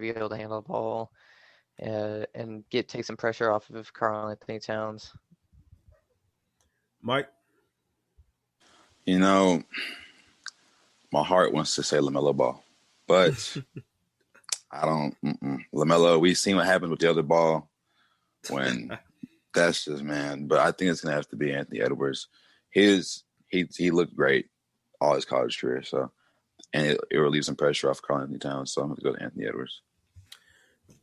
be able to handle the ball and take some pressure off of Karl Anthony Towns. Mike? You know, my heart wants to say LaMelo Ball, but I don't. LaMelo, we've seen what happened with the other ball when that's just, man. But I think it's going to have to be Anthony Edwards. He looked great all his college career, so and it relieves some pressure off Karl Anthony Towns, so I'm going to go to Anthony Edwards.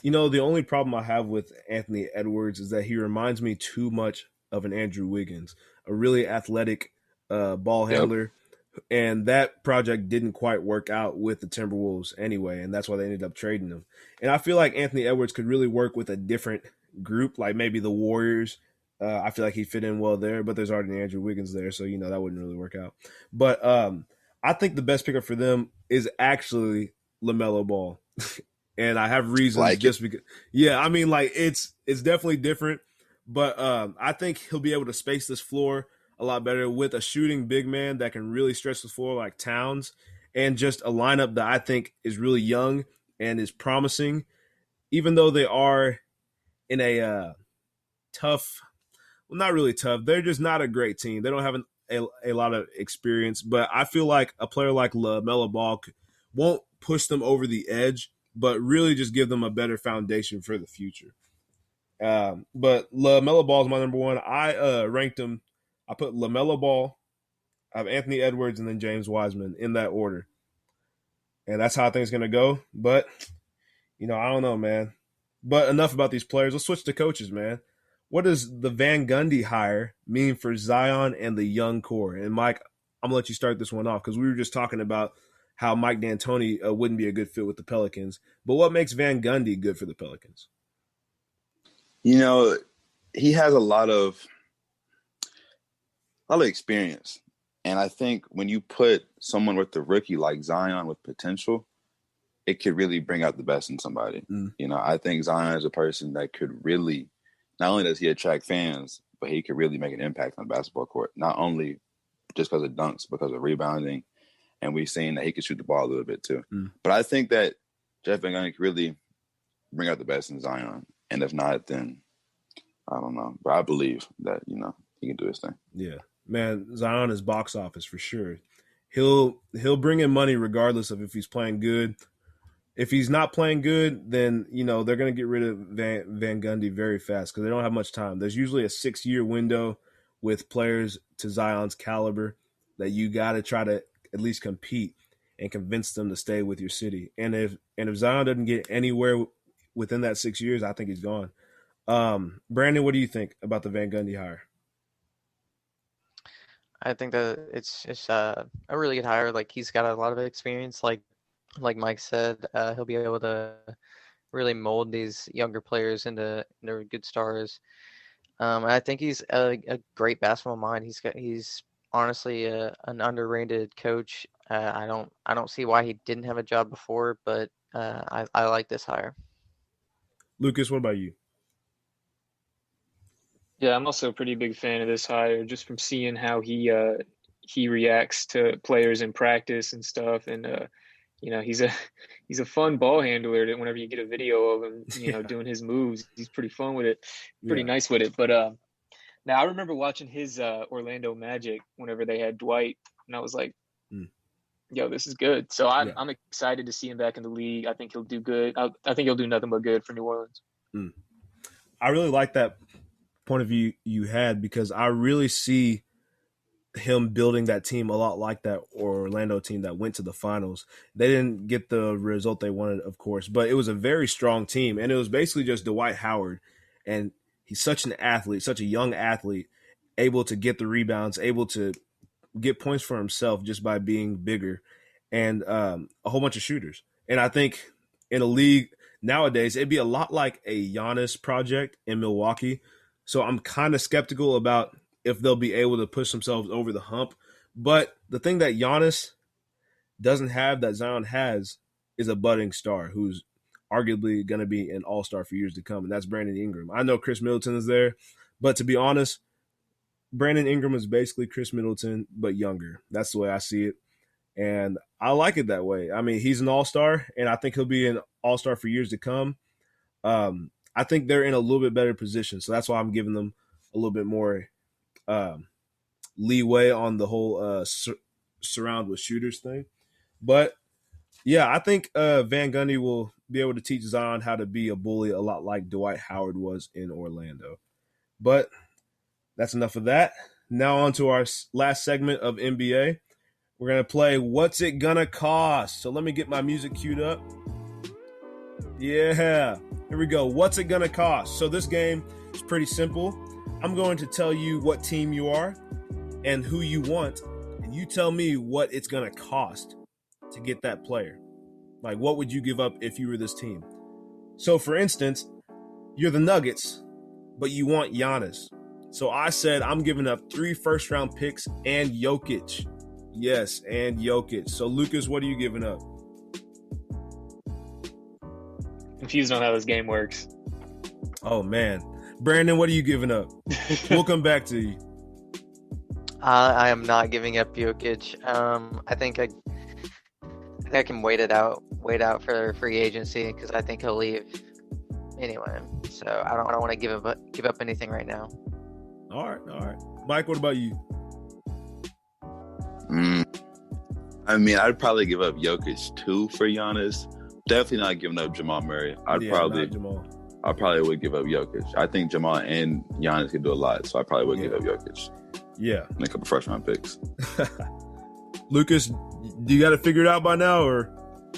You know, the only problem I have with Anthony Edwards is that he reminds me too much of an Andrew Wiggins, a really athletic ball handler. Yep. And that project didn't quite work out with the Timberwolves anyway, and that's why they ended up trading him. And I feel like Anthony Edwards could really work with a different group, like maybe the Warriors. I feel like he fit in well there, but there's already Andrew Wiggins there, so, that wouldn't really work out. But I think the best pickup for them is actually LaMelo Ball. And I have reasons because it's definitely different, but I think he'll be able to space this floor a lot better with a shooting big man that can really stretch the floor like Towns, and just a lineup that I think is really young and is promising, even though they are in a tough, well, not really tough. They're just not a great team. They don't have a lot of experience, but I feel like a player like LaMelo Ball won't push them over the edge, but really just give them a better foundation for the future. But LaMelo Ball is my number one. I ranked him. I put LaMelo Ball, I have Anthony Edwards, and then James Wiseman in that order. And that's how I think it's going to go. But, I don't know, man. But enough about these players. Let's switch to coaches, man. What does the Van Gundy hire mean for Zion and the young core? And, Mike, I'm going to let you start this one off because we were just talking about how Mike D'Antoni wouldn't be a good fit with the Pelicans. But what makes Van Gundy good for the Pelicans? He has a lot of experience. And I think when you put someone with the rookie like Zion with potential, it could really bring out the best in somebody. I think Zion is a person that could really, not only does he attract fans, but he could really make an impact on the basketball court, not only just because of dunks, because of rebounding. And we've seen that he can shoot the ball a little bit too. But I think that Jeff Van Gundy could really bring out the best in Zion. And if not, then I don't know. But I believe that, he can do his thing. Yeah. Man, Zion is box office for sure. He'll bring in money regardless of if he's playing good. If he's not playing good, then, they're going to get rid of Van Gundy very fast because they don't have much time. There's usually a 6-year window with players to Zion's caliber that you got to try to at least compete and convince them to stay with your city. And if Zion doesn't get anywhere within that 6 years, I think he's gone. Brandon, what do you think about the Van Gundy hire? I think that it's just a really good hire. Like, he's got a lot of experience. Like Mike said, he'll be able to really mold these younger players into good stars. I think he's a great basketball mind. He's honestly an underrated coach. I don't see why he didn't have a job before, but I like this hire. Lucas, what about you? Yeah, I'm also a pretty big fan of this hire, just from seeing how he reacts to players in practice and stuff. And he's a fun ball handler. That whenever you get a video of him, doing his moves, he's pretty fun with it, pretty nice with it. But now I remember watching his Orlando Magic whenever they had Dwight, and I was like, yo, this is good. So I'm excited to see him back in the league. I think he'll do good. I think he'll do nothing but good for New Orleans. I really like that point of view you had because I really see him building that team a lot like that Orlando team that went to the finals. They didn't get the result they wanted, of course, but it was a very strong team, and it was basically just Dwight Howard, and he's such an athlete, such a young athlete, able to get the rebounds, able to get points for himself just by being bigger, and a whole bunch of shooters. And I think in a league nowadays, it'd be a lot like a Giannis project in Milwaukee. So I'm kind of skeptical about if they'll be able to push themselves over the hump. But the thing that Giannis doesn't have that Zion has is a budding star who's arguably going to be an all-star for years to come, and that's Brandon Ingram. I know Chris Middleton is there, but to be honest, Brandon Ingram is basically Chris Middleton, but younger. That's the way I see it, and I like it that way. I mean, he's an all-star, and I think he'll be an All-Star for years to come. I think they're in a little bit better position. So that's why I'm giving them a little bit more leeway on the whole surround with shooters thing. But yeah, I think Van Gundy will be able to teach Zion how to be a bully a lot like Dwight Howard was in Orlando. But that's enough of that. Now on to our last segment of NBA. We're going to play What's It Gonna Cost? So let me get my music queued up. Yeah, here we go. What's it gonna cost? So this game is pretty simple. I'm going to tell you what team you are and who you want, and you tell me what it's gonna cost to get that player. Like, what would you give up if you were this team? So, for instance, you're the Nuggets, but you want Giannis. So I said I'm giving up 3 first-round picks and Jokic. Yes, and Jokic. So, Lucas, what are you giving up? Confused on how this game works. Oh, man. Brandon, what are you giving up? We'll come back to you. I am not giving up Jokic. I think I can wait out for free agency because I think he'll leave anyway. So I don't want to give up anything right now. All right. Mike, what about you? I mean, I'd probably give up Jokic too for Giannis. Definitely not giving up Jamal Murray. I probably would give up Jokic. I think Jamal and Giannis can do a lot, so I probably would give up Jokic. Yeah. And a couple first round picks. Lucas, do you got it figured out by now, or?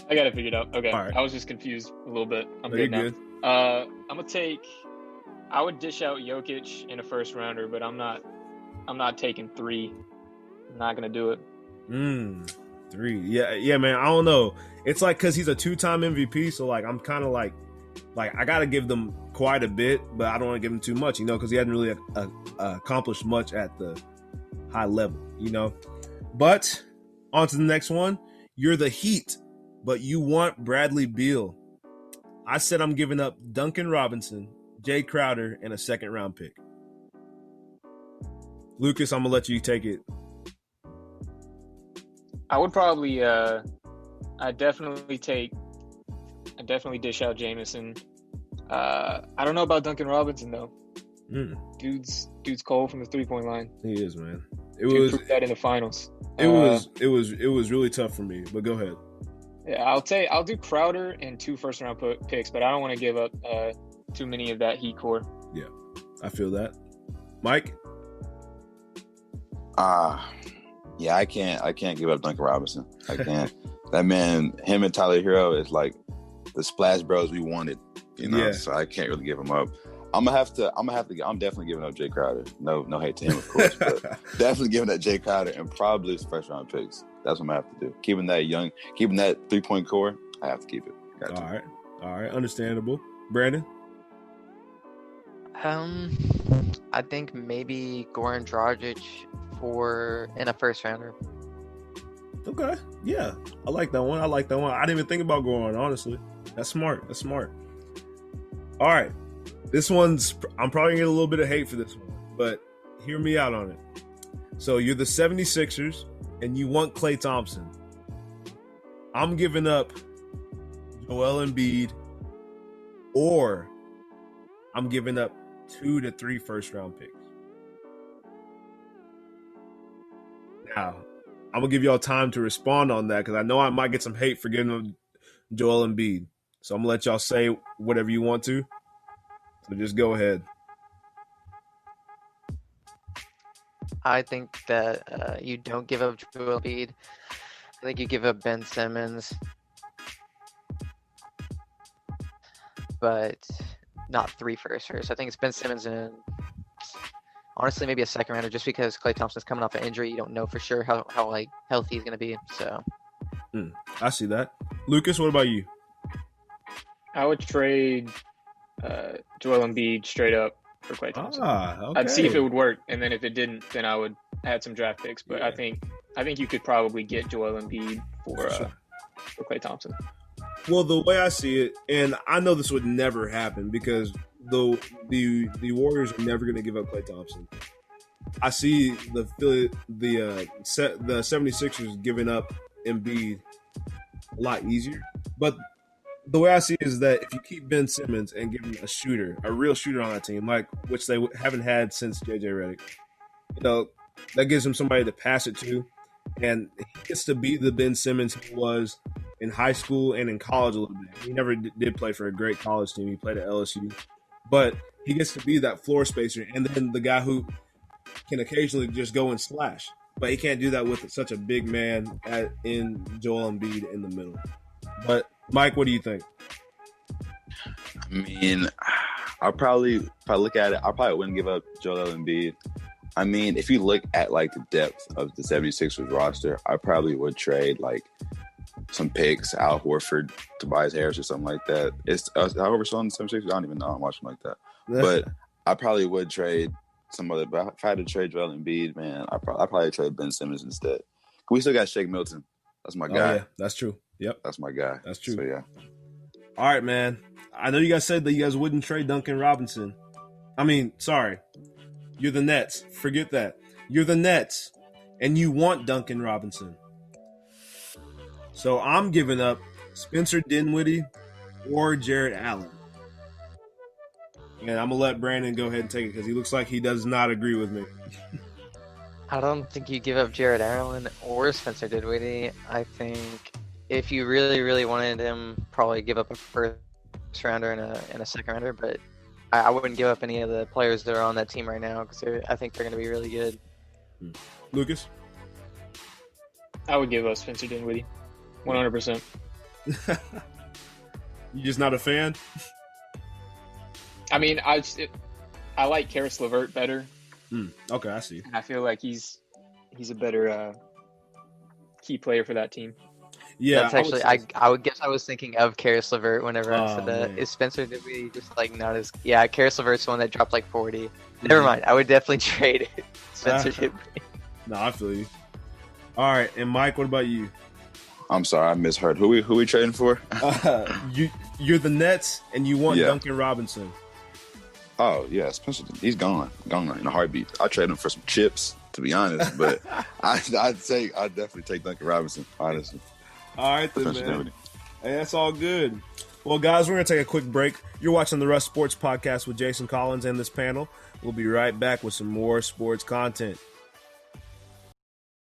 I got it figured out. Okay. Right. I was just confused a little bit. I'm Very good now. I would dish out Jokic in a first rounder, but I'm not taking 3. I'm not gonna do it. 3. Yeah, man. I don't know. It's like because he's a 2-time MVP, so like I'm kind of like I gotta give them quite a bit, but I don't want to give him too much, because he hadn't really accomplished much at the high level, But on to the next one. You're the Heat, but you want Bradley Beal. I said I'm giving up Duncan Robinson, Jay Crowder, and a 2nd-round pick. Lucas, I'm gonna let you take it. I would probably I definitely dish out Jameson. I don't know about Duncan Robinson though. Dude's cold from the 3-point line. He is, man. Proved that in the finals. It was really tough for me, but go ahead. Yeah, I'll do Crowder and 2 first-round picks, but I don't want to give up too many of that Heat core. Yeah, I feel that. Mike? Yeah, I can't give up Duncan Robinson. I can't. That man, him and Tyler Hero is like the splash bros we wanted, Yeah. So I can't really give him up. I'm definitely giving up Jay Crowder. No hate to him, of course, but definitely giving up Jay Crowder and probably his first round picks. That's what I'm gonna have to do. Keeping that 3-point core, I have to keep it. All right, understandable. Brandon? I think maybe Goran Dragic in a first rounder. Okay, yeah, I like that one. I didn't even think about Goran, honestly. That's smart. All right, this one's I'm probably gonna get a little bit of hate for this one, but hear me out on it. So you're the 76ers and you want Klay Thompson. I'm giving up Joel Embiid, or I'm giving up 2 to 3 first-round picks. Now, I'm going to give y'all time to respond on that because I know I might get some hate for giving them Joel Embiid. So I'm going to let y'all say whatever you want to. So just go ahead. I think that you don't give up Joel Embiid. I think you give up Ben Simmons, but not 3 first-rounders. I think it's Ben Simmons and honestly maybe a 2nd-rounder just because Klay Thompson's coming off an injury. You don't know for sure how like healthy he's going to be. So I see that. Lucas, what about you? I would trade Joel Embiid straight up for Klay Thompson. Okay. I'd see if it would work, and then if it didn't, then I would add some draft picks. But yeah. I think you could probably get Joel Embiid for Klay Thompson. Well, the way I see it, and I know this would never happen because the Warriors are never going to give up Klay Thompson. I see the 76ers giving up Embiid a lot easier. But the way I see it is that if you keep Ben Simmons and give him a shooter, a real shooter on that team, like which they haven't had since JJ Redick, that gives him somebody to pass it to, and he gets to be the Ben Simmons he was in high school and in college a little bit. He never did play for a great college team. He played at LSU, but he gets to be that floor spacer, and then the guy who can occasionally just go and slash. But he can't do that with such a big man in Joel Embiid in the middle. But Mike, what do you think? I mean, if I look at it, I probably wouldn't give up Joel Embiid. I mean, if you look at like the depth of the 76ers roster, I probably would trade like some picks, Al Horford, Tobias Harris, or something like that. Is Al Horford still on the 76ers? I don't even know. I'm watching like that. But I probably would trade some other. But if I had to trade Joel Embiid, man, I probably trade Ben Simmons instead. We still got Shake Milton. That's my guy. Yeah, that's true. Yep, that's my guy. That's true. So yeah. All right, man. I know you guys said that you guys wouldn't trade Duncan Robinson. I mean, sorry. You're the Nets. Forget that. You're the Nets, and you want Duncan Robinson. So I'm giving up Spencer Dinwiddie or Jarrett Allen. And I'm going to let Brandon go ahead and take it because he looks like he does not agree with me. I don't think you give up Jarrett Allen or Spencer Dinwiddie. I think if you really, really wanted him, probably give up a first rounder and a second rounder. But I wouldn't give up any of the players that are on that team right now because I think they're going to be really good. Lucas? I would give up Spencer Dinwiddie, 100%. You just not a fan? I mean, I like Karis LeVert better. Okay, I see. I feel like he's a better key player for that team. Yeah, that's actually I would guess I was thinking of Karis LeVert whenever I said that. Man. Is Spencer Dinwiddie just like not as? Yeah, Karis LeVert's the one that dropped like 40. Never mind. I would definitely trade Spencer Dinwiddie. No, I feel you. All right, and Mike, what about you? I'm sorry, I misheard. Who we trading for? You're the Nets, and you want Duncan Robinson. Oh yeah, Spencer, he's gone in a heartbeat. I trade him for some chips, to be honest. But I'd definitely take Duncan Robinson, honestly. All right, then, man. Hey, that's all good. Well, guys, we're going to take a quick break. You're watching the Rush Sports Podcast with Jason Collins and this panel. We'll be right back with some more sports content.